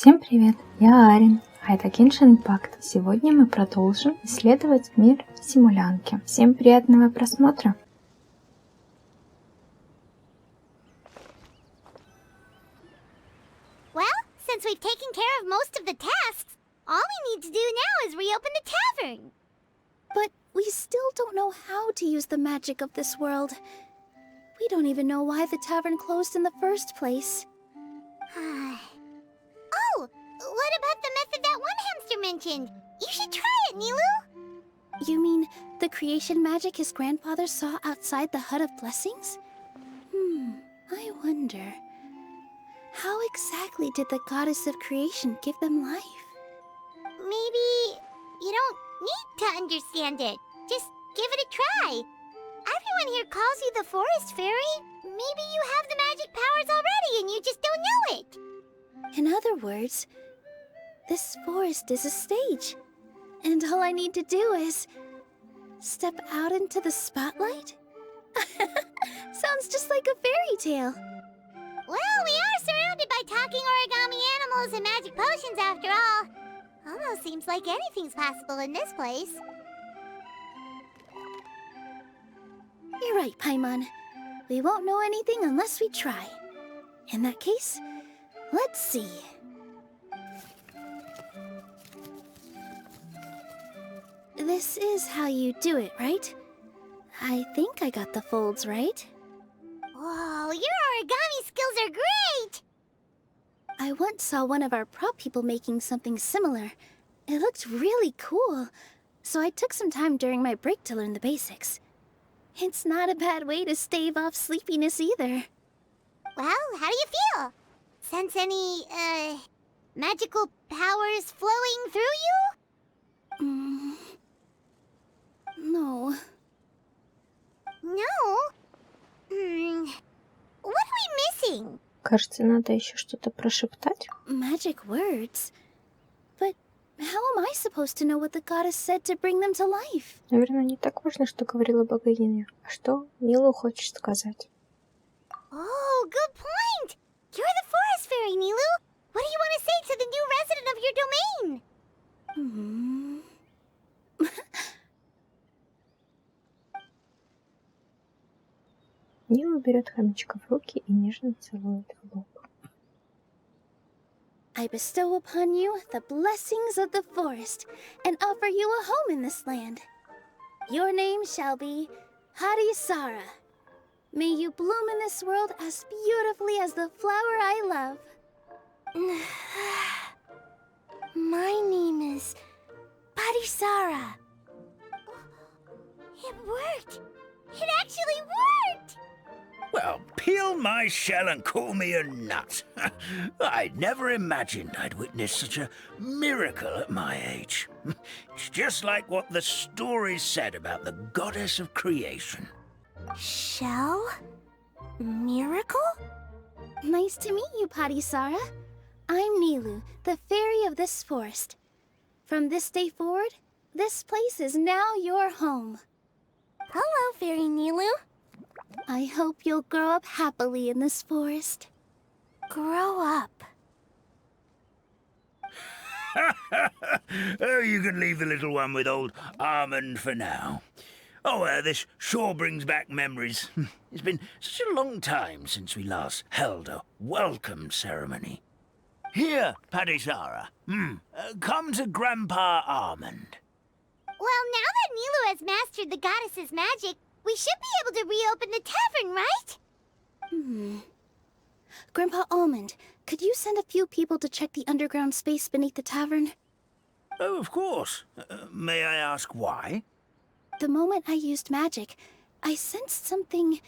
Всем привет, я Аарин, а это Genshin Impact. Сегодня мы продолжим исследовать мир Симулянки. Всем приятного просмотра! Well, since we've taken care of most of the tasks, all we need to do now is reopen the tavern. But we still don't know how to use the magic of this world. We don't even know why the tavern closed in the first place. Oh, what about the method that one hamster mentioned? You should try it, Nilou. You mean the creation magic his grandfather saw outside the Hut of Blessings? I wonder. How exactly did the goddess of creation give them life? Maybe you don't need to understand it. Just give it a try. Everyone here calls you the Forest Fairy. Maybe you have the magic powers already and you just don't know it. In other words, this forest is a stage. And all I need to do is step out into the spotlight? Sounds just like a fairy tale. Well, we are surrounded by talking origami animals and magic potions after all. Almost seems like anything's possible in this place. You're right, Piamon. We won't know anything unless we try. In that case, let's see. This is how you do it, right? I think I got the folds right. Whoa, your origami skills are great! I once saw one of our prop people making something similar. It looked really cool, so I took some time during my break to learn the basics. It's not a bad way to stave off sleepiness either. Well, how do you feel? Sense any, magical powers flowing through you? No. No? What are we missing? Кажется, надо еще что-то прошептать. Magic words? But how am I supposed to know what the goddess said to bring them to life? Наверное, не так важно, что говорила богиня, а что Нилу хочет сказать. Oh, good point! You're the Forest Fairy, Nilou! What do you want to say to the new resident of your domain? Нилу берет хомячка в руки и нежно целует в лоб. I bestow upon you the blessings of the forest and offer you a home in this land. Your name shall be Harisara. May you bloom in this world as beautifully as the flower I love. My name is Parisara. It worked! It actually worked! Well, peel my shell and call me a nut. I'd never imagined I'd witness such a miracle at my age. It's just like what the stories said about the goddess of creation. Shell? Miracle? Nice to meet you, Parisara. I'm Nilou, the fairy of this forest. From this day forward, this place is now your home. Hello, Fairy Nilou. I hope you'll grow up happily in this forest. Grow up. Oh, you can leave the little one with old Almond for now. Oh, this sure brings back memories. It's been such a long time since we last held a welcome ceremony. Here, Parisara. Come to Grandpa Almond. Well, now that Nilou has mastered the goddess's magic, we should be able to reopen the tavern, right? Grandpa Almond, could you send a few people to check the underground space beneath the tavern? Oh, of course. May I ask why? The moment I used magic, I sensed something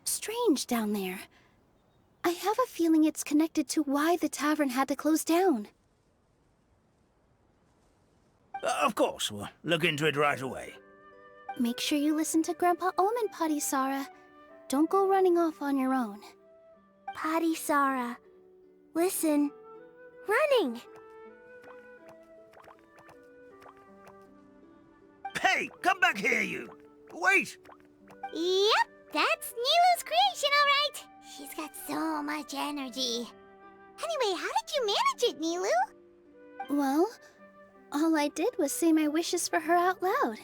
strange down there. I have a feeling it's connected to why the tavern had to close down. Of course, we'll look into it right away. Make sure you listen to Grandpa Almond, Parisara. Don't go running off on your own. Parisara, listen. Running! Hey, come back here, you! Wait! Yep, that's Nilou's creation, all right. She's got so much energy. Anyway, how did you manage it, Nilou? Well, all I did was say my wishes for her out loud.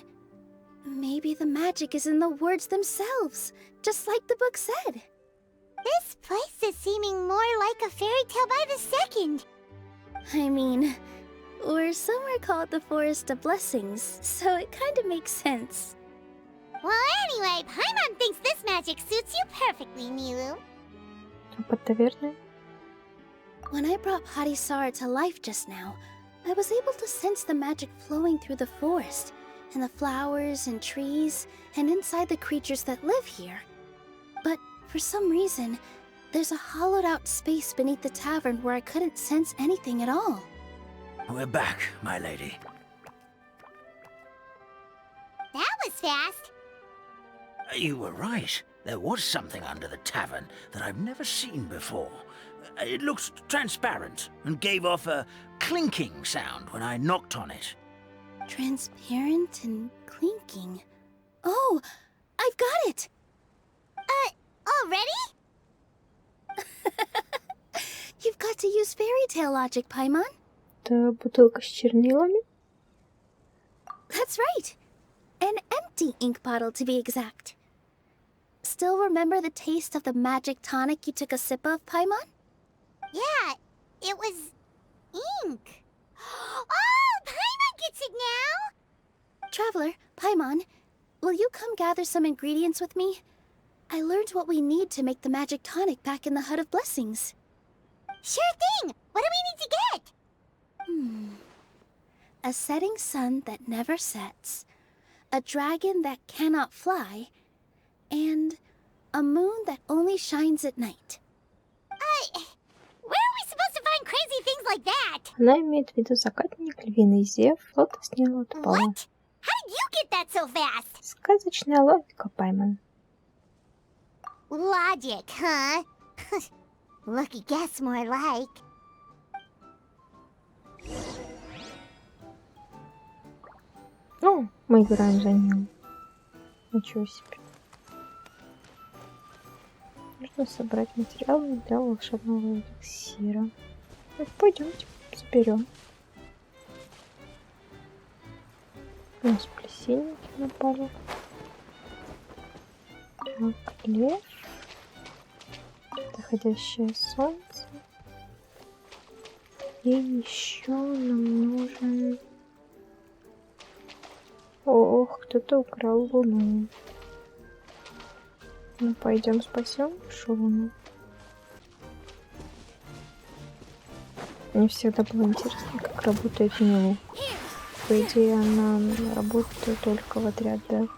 Maybe the magic is in the words themselves, just like the book said. This place is seeming more like a fairy tale by the second. I mean, we're somewhere called the Forest of Blessings, so it kind of makes sense. Well, anyway, Paimon thinks this magic suits you perfectly, Nilou. Наверное. When I brought Hadisara to life just now, I was able to sense the magic flowing through the forest, and the flowers and trees, and inside the creatures that live here. But for some reason, there's a hollowed out space beneath the tavern where I couldn't sense anything at all. We're back, my lady. That was fast. You were right. There was something under the tavern that I've never seen before. It looked transparent and gave off a clinking sound when I knocked on it. Transparent and clinking. Oh, I've got it! Already? You've got to use fairy tale logic, Paimon. Это бутылка с чернилами. That's right. An empty ink bottle, to be exact. Still remember the taste of the magic tonic you took a sip of, Paimon? Yeah, it was ink. Oh, Paimon gets it now! Traveler, Paimon, will you come gather some ingredients with me? I learned what we need to make the magic tonic back in the Hut of Blessings. Sure thing! What do we need to get? A setting sun that never sets, a dragon that cannot fly, and a moon that only shines at night. Where are we supposed to find crazy things like that? Она имеет в виду закатник, львиный зев, лотос не лотопала. What? How did you get that so fast? Сказочная логика, Паймон. Logic, huh? Lucky guess, more like. Ну, мы играем за Нилу. Ничего себе. Нужно собрать материалы для волшебного эликсира. Пойдемте, соберем. У нас плесенники напали. Так, лев. Заходящее солнце. И еще нам нужен... Ох, кто-то украл луну. Ну, пойдем спасем нашу луну. Мне всегда было интересно, как работает Нилу. По идее, она работает только в отрядах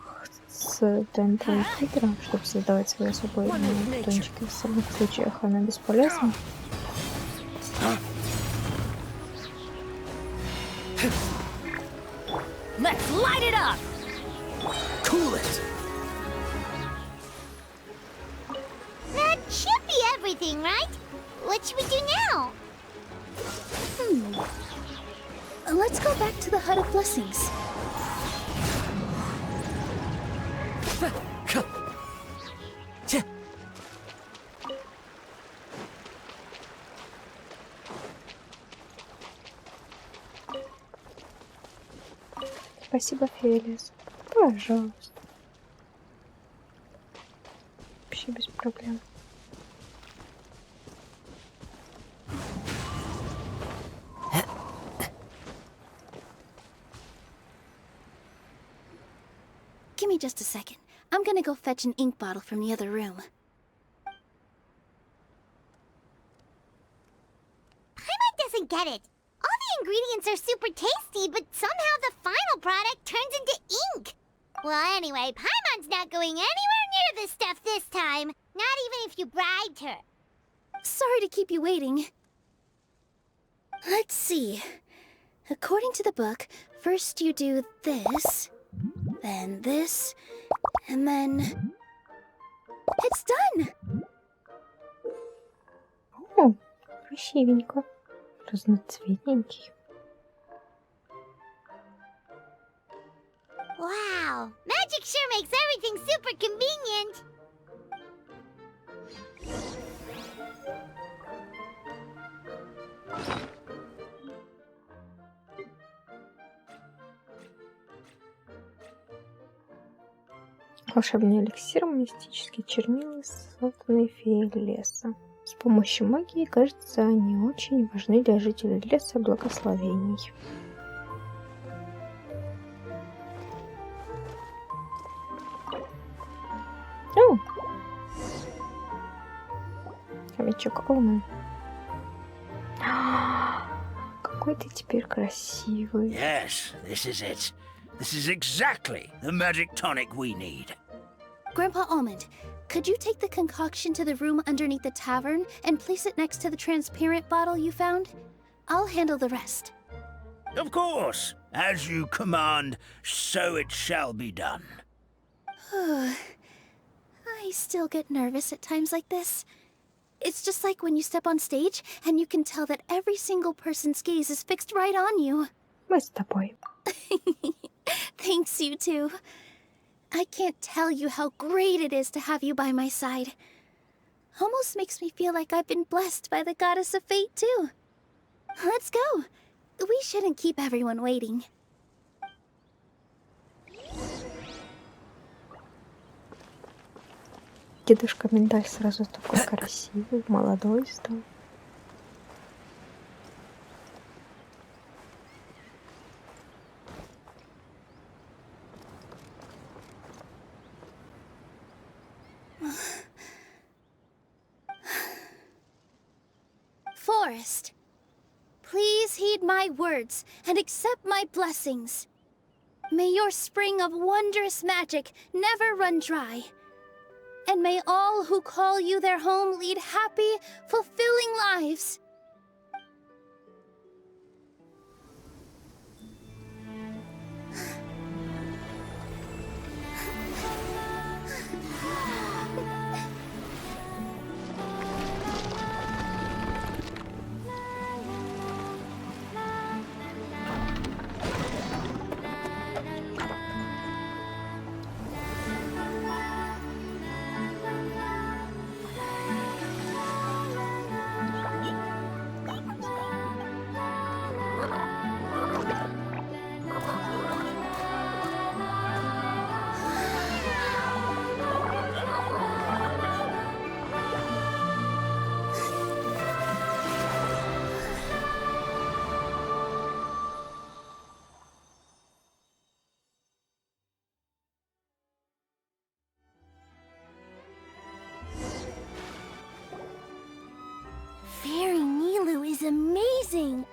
с ТНТ и Хидра, чтобы создавать свои особые бутончики. В остальных случаях она бесполезна. Let's light it up! Cool it! That should be everything, right? What should we do now? Let's go back to the Hut of Blessings. Спасибо, Фелис. Пожалуйста. Вообще без проблем. Give me just a second. I'm gonna go fetch an ink bottle from the other room. Paimon doesn't get it. All the ingredients are super tasty, but somehow the final product turns into ink. Well, anyway, Paimon's not going anywhere near this stuff this time. Not even if you bribed her. Sorry to keep you waiting. Let's see. According to the book, first you do this, then this, and then... It's done! О, красивенько. Разноцветненький. Wow, magic sure makes everything super convenient. Волшебный эликсир, мистические чернила, созданные феей леса. С помощью магии, кажется, они очень важны для жителей леса благословений. О! Хомячок Омен. Какой ты теперь красивый. Yes, this is it. This is exactly the magic tonic we need. Grandpa Almond, could you take the concoction to the room underneath the tavern and place it next to the transparent bottle you found? I'll handle the rest. Of course. As you command, so it shall be done. I still get nervous at times like this. It's just like when you step on stage and you can tell that every single person's gaze is fixed right on you. Мы с тобой. Thanks, you two. I can't tell you how great it is to have you by my side. Almost makes me feel like I've been blessed by the goddess of fate, too. Let's go. We shouldn't keep everyone waiting. Дедушка Миндаль сразу такой красивый, молодой стал. Forest, please heed my words and accept my blessings. May your spring of wondrous magic never run dry. And may all who call you their home lead happy, fulfilling lives. Fairy Nilou is amazing!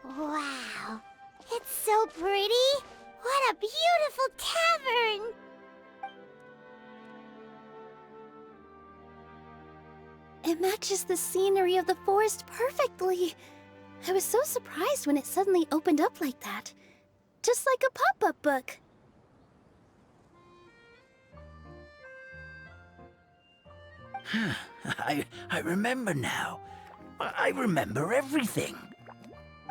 Wow, it's so pretty! What a beautiful tavern! It matches the scenery of the forest perfectly. I was so surprised when it suddenly opened up like that. Just like a pop-up book. I remember now. I remember everything.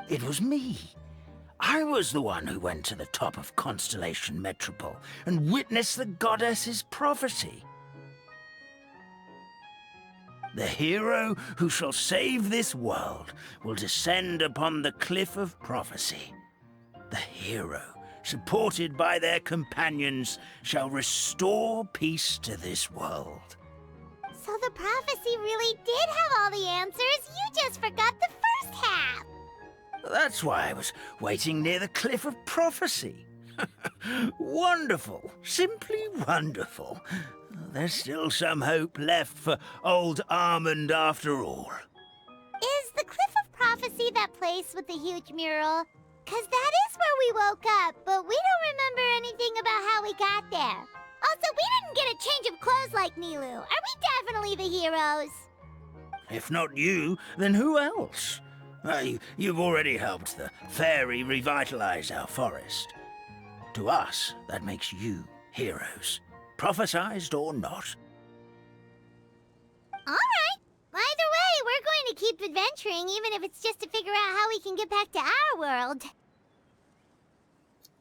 It was me. I was the one who went to the top of Constellation Metropole and witnessed the goddess's prophecy. The hero who shall save this world will descend upon the cliff of prophecy. The hero, supported by their companions, shall restore peace to this world. So the prophecy really did have all the answers. You just forgot the first half. That's why I was waiting near the cliff of prophecy. Wonderful, simply wonderful. There's still some hope left for old Armand after all. Is the Cliff of Prophecy that place with the huge mural? 'Cause that is where we woke up, but we don't remember anything about how we got there. Also, we didn't get a change of clothes like Nilou. Are we definitely the heroes? If not you, then who else? You've already helped the fairy revitalize our forest. To us, that makes you heroes, prophesized or not. All right. Either way, we're going to keep adventuring, even if it's just to figure out how we can get back to our world.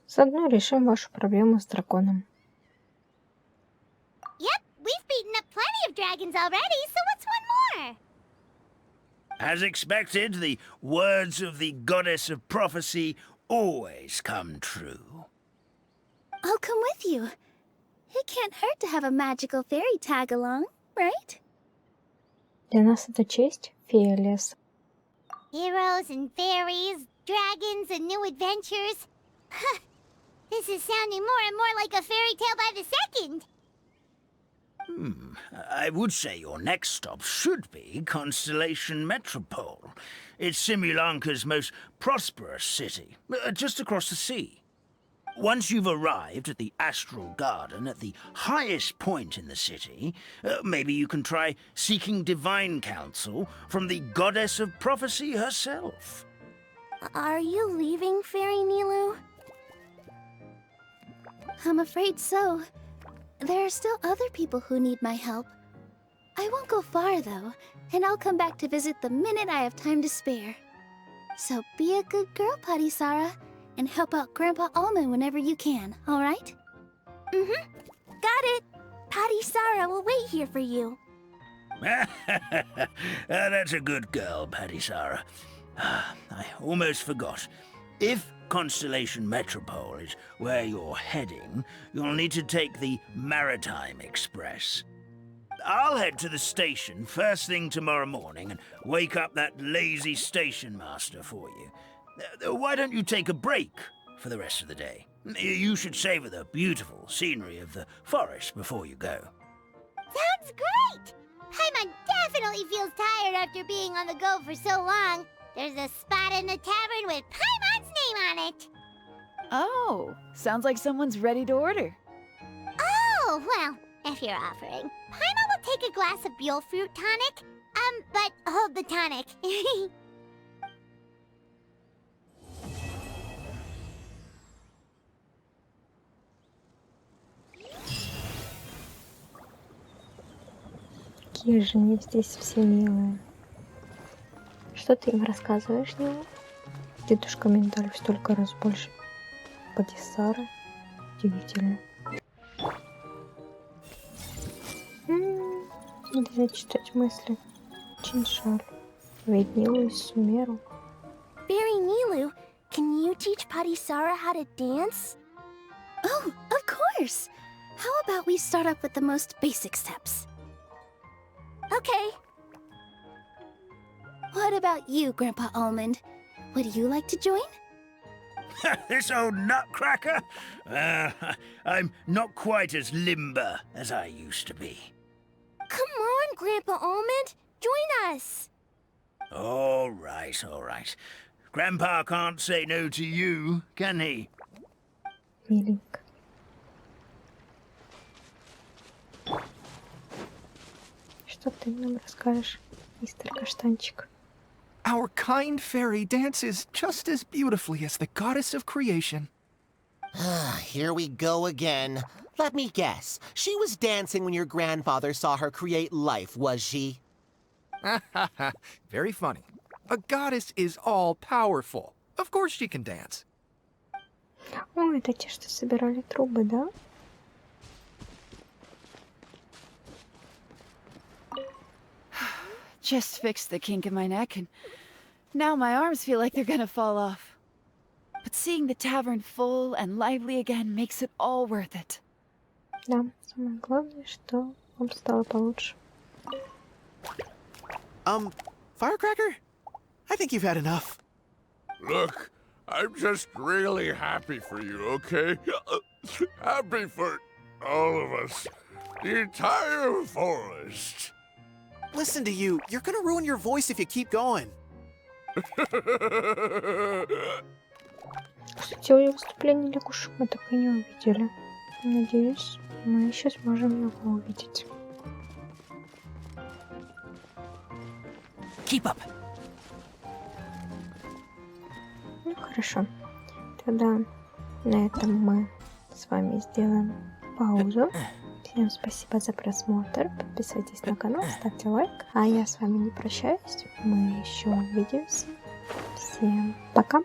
Заодно решим вашу проблему с драконом. Yep, we've beaten up plenty of dragons already, so what's one more? As expected, the words of the goddess of prophecy always come true. I'll come with you. It can't hurt to have a magical fairy tag along, right? Для нас это честь, фея леса. Heroes and fairies, dragons and new adventures. This is sounding more and more like a fairy tale by the second. I would say your next stop should be Constellation Metropole. It's Simulanka's most prosperous city, just across the sea. Once you've arrived at the Astral Garden at the highest point in the city, maybe you can try seeking divine counsel from the goddess of prophecy herself. Are you leaving, Fairy Nilou? I'm afraid so. There are still other people who need my help. I won't go far, though, and I'll come back to visit the minute I have time to spare. So be a good girl, Padisara, and help out Grandpa Almond whenever you can, all right? Mm-hmm. Got it. Padisara will wait here for you. That's a good girl, Padisara. I almost forgot. If Constellation Metropole is where you're heading, you'll need to take the Maritime Express. I'll head to the station first thing tomorrow morning and wake up that lazy station master for you. Why don't you take a break for the rest of the day? You should savor the beautiful scenery of the forest before you go. Sounds great! Paimon definitely feels tired after being on the go for so long. There's a spot in the tavern with Paimon's name on it. Oh, sounds like someone's ready to order. Oh, well, if you're offering, Paimon will take a glass of Buell fruit tonic. But hold the tonic. Какие же они здесь все милые. Что ты им рассказываешь, Нилу? Дедушка Миндаль столько раз больше Падисара. Удивительно. Нельзя читать мысли. Очень жаль. Ведь Нилу из Сумеру. Fairy Nilou, can you teach Padisara how to dance? Oh, of course! How about we start off with the most basic steps? Okay. What about you, Grandpa Almond? Would you like to join? This old nutcracker? I'm not quite as limber as I used to be. Come on, Grandpa Almond! Join us! All right, all right. Grandpa can't say no to you, can he? Миленько. Что ты нам расскажешь, мистер Каштанчик? Our kind fairy dances just as beautifully as the goddess of creation. Here we go again. Let me guess. She was dancing when your grandfather saw her create life, was she? Very funny. A goddess is all-powerful. Of course she can dance. О, это те, что собирали трубы, да? Just fixed the kink in my neck, and now my arms feel like they're gonna fall off. But seeing the tavern full and lively again makes it all worth it. Да, самое главное, что вам стало получше. Firecracker? I think you've had enough. Look, I'm just really happy for you, okay? Happy for all of us. The entire forest. Listen to you. You're gonna ruin your voice if you keep going. Кстати, ее выступление лягушек мы так и не увидели. Надеюсь, мы еще сможем его увидеть. Keep up. Ну, хорошо. Тогда на этом мы с вами сделаем паузу. Всем спасибо за просмотр. Подписывайтесь на канал, ставьте лайк. А я с вами не прощаюсь. Мы еще увидимся. Всем пока.